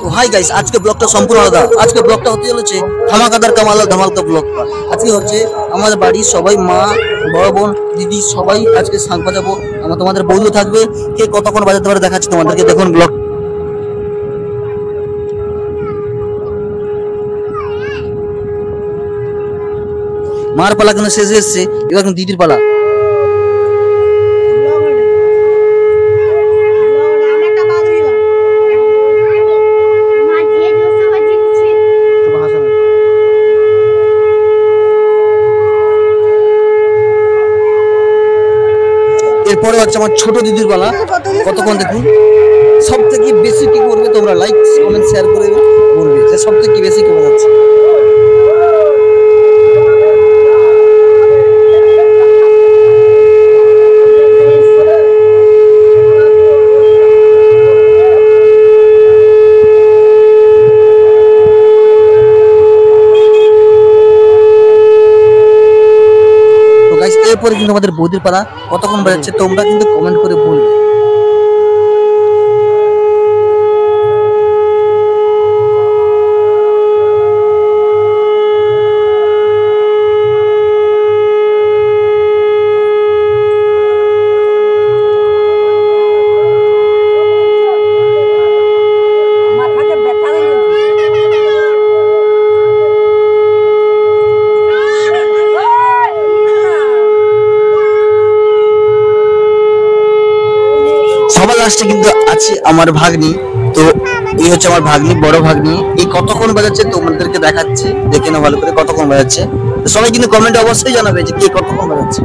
তো hi guys, আজকে ব্লগটা সম্পূর্ণ আলাদা। আজকে ব্লগটা হতে চলেছে ধামাকাদার কামাল ধামাকা ব্লগ। আজকে হচ্ছে আমাদের বাড়ির সবাই, মা, বড় বোন, দিদি সবাই আজকে শাঁখ বাজাবো। তোমাদের বন্ধু থাকবে, কে কতক্ষণ বাজাতে পারে দেখাচ্ছি তোমাদেরকে। দেখুন ব্লগ। মার পালা কিন্তু শেষে এসছে, এবার কিন্তু দিদির পালা। এরপরে হচ্ছে আমার ছোট দিদির পালা। কতক্ষণ দেখুন। সব থেকে বেশি কি করবে তোমরা, লাইক কমেন্ট শেয়ার করে বলবে যে সব থেকে বেশি কেমন যাচ্ছে। এরপরে কিন্তু আমাদের বৌদির পালা। কতক্ষণ বাজাচ্ছে তোমরা কিন্তু কমেন্ট করে বলবে। সবার লাস্টে কিন্তু আছে আমার ভাগ্নি। তো এই হচ্ছে আমার ভাগ্নি, বড় ভাগ্নি। এই কতক্ষণ বাজাচ্ছে তোমাদেরকে দেখাচ্ছি, দেখে নাও ভালো করে কতক্ষণ বাজাচ্ছে। সবাই কিন্তু কমেন্টে অবশ্যই জানাবে যে কে কতক্ষণ বাজাচ্ছে।